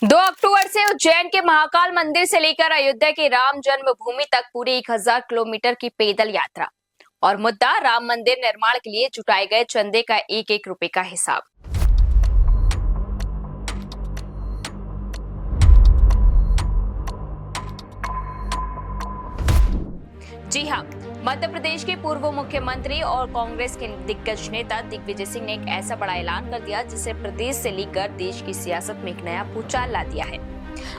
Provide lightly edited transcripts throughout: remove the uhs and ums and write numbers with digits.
2 अक्टूबर से उज्जैन के महाकाल मंदिर से लेकर अयोध्या की राम जन्मभूमि तक पूरी 1000 किलोमीटर की पैदल यात्रा और मुद्दा राम मंदिर निर्माण के लिए जुटाए गए चंदे का एक एक रुपए का हिसाब। जी हाँ, मध्य प्रदेश के पूर्व मुख्यमंत्री और कांग्रेस के दिग्गज नेता दिग्विजय सिंह ने एक ऐसा बड़ा ऐलान कर दिया जिससे प्रदेश से लेकर देश की सियासत में एक नया भूचाल ला दिया है।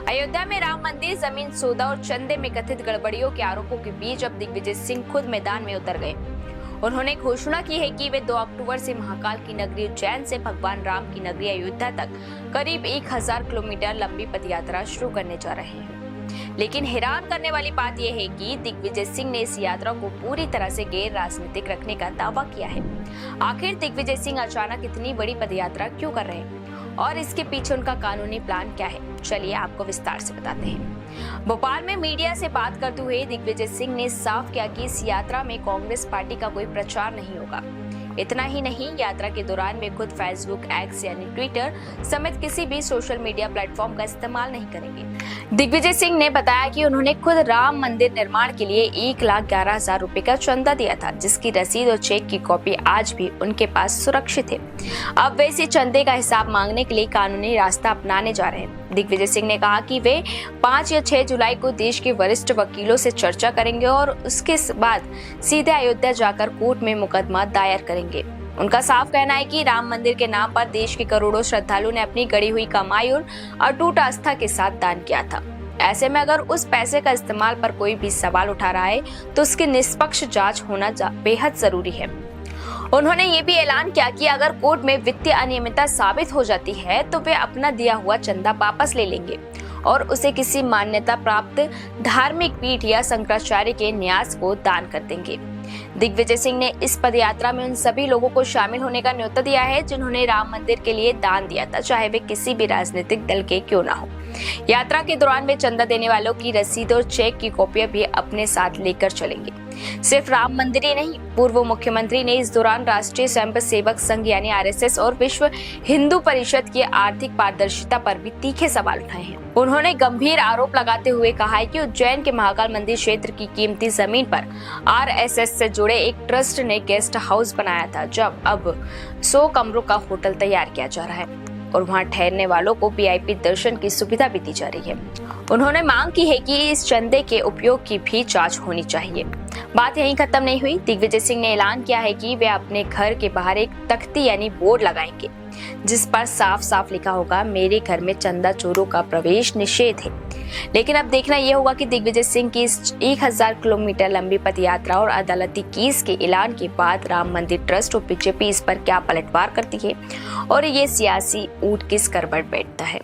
अयोध्या में राम मंदिर जमीन सौदा और चंदे में कथित गड़बड़ियों के आरोपों के बीच अब दिग्विजय सिंह खुद मैदान में उतर गए। उन्होंने घोषणा की है कि वे 2 अक्टूबर से महाकाल की नगरी उज्जैन से भगवान राम की नगरी अयोध्या तक करीब 1000 किलोमीटर लंबी पदयात्रा शुरू करने जा रहे हैं। लेकिन हैरान करने वाली बात यह है कि दिग्विजय सिंह ने इस यात्रा को पूरी तरह से गैर राजनीतिक रखने का दावा किया है। आखिर दिग्विजय सिंह अचानक इतनी बड़ी पदयात्रा क्यों कर रहे हैं और इसके पीछे उनका कानूनी प्लान क्या है, चलिए आपको विस्तार से बताते हैं। भोपाल में मीडिया से बात करते हुए दिग्विजय सिंह ने साफ किया कि इस यात्रा में कांग्रेस पार्टी का कोई प्रचार नहीं होगा। इतना ही नहीं, यात्रा के दौरान वे खुद फेसबुक, एक्स यानी ट्विटर समेत किसी भी सोशल मीडिया प्लेटफॉर्म का इस्तेमाल नहीं करेंगे। दिग्विजय सिंह ने बताया कि उन्होंने खुद राम मंदिर निर्माण के लिए 1,11,000 रुपए का चंदा दिया था, जिसकी रसीद और चेक की कॉपी आज भी उनके पास सुरक्षित है। अब वे इसी चंदे का हिसाब मांगने के लिए कानूनी रास्ता अपनाने जा रहे हैं। दिग्विजय सिंह ने कहा कि वे 5 या 6 जुलाई को देश के वरिष्ठ वकीलों से चर्चा करेंगे और उसके बाद सीधे अयोध्या जाकर कोर्ट में मुकदमा दायर करेंगे। उनका साफ कहना है कि राम मंदिर के नाम पर देश के करोड़ों श्रद्धालुओं ने अपनी गड़ी हुई कमाई और अटूट आस्था के साथ दान किया था। ऐसे में अगर उस पैसे का इस्तेमाल पर कोई भी सवाल उठा रहा है तो उसकी निष्पक्ष जांच होना बेहद जरूरी है। उन्होंने ये भी ऐलान किया कि अगर कोर्ट में वित्तीय अनियमितता साबित हो जाती है तो वे अपना दिया हुआ चंदा वापस ले लेंगे और उसे किसी मान्यता प्राप्त धार्मिक पीठ या शंकराचार्य के न्यास को दान कर देंगे। दिग्विजय सिंह ने इस पदयात्रा में उन सभी लोगों को शामिल होने का न्योता दिया है जिन्होंने राम मंदिर के लिए दान दिया था, चाहे वे किसी भी राजनीतिक दल के क्यों ना हो। यात्रा के दौरान वे चंदा देने वालों की रसीद और चेक की कॉपियां भी अपने साथ लेकर चलेंगे। सिर्फ राम मंदिर ही नहीं, पूर्व मुख्यमंत्री ने इस दौरान राष्ट्रीय स्वयं सेवक संघ यानी आरएसएस और विश्व हिंदू परिषद की आर्थिक पारदर्शिता पर भी तीखे सवाल उठाए हैं। उन्होंने गंभीर आरोप लगाते हुए कहा है कि उज्जैन के महाकाल मंदिर क्षेत्र की कीमती जमीन पर आरएसएस से जुड़े एक ट्रस्ट ने गेस्ट हाउस बनाया था, जब अब 100 कमरों का होटल तैयार किया जा रहा है और वहां ठहरने वालों को वीआईपी दर्शन की सुविधा भी दी जा रही है। उन्होंने मांग की है कि इस चंदे के उपयोग की भी जांच होनी चाहिए। बात यहीं खत्म नहीं हुई। दिग्विजय सिंह ने ऐलान किया है कि वे अपने घर के बाहर एक तख्ती यानी बोर्ड लगाएंगे जिस पर साफ साफ लिखा होगा, मेरे घर में चंदा चोरों का प्रवेश निषेध है। लेकिन अब देखना यह होगा कि दिग्विजय सिंह की इस 1000 किलोमीटर लंबी पदयात्रा और अदालती केस के ऐलान के बाद राम मंदिर ट्रस्ट और बीजेपी इस पर क्या पलटवार करती है और ये सियासी ऊंट किस करवट बैठता है।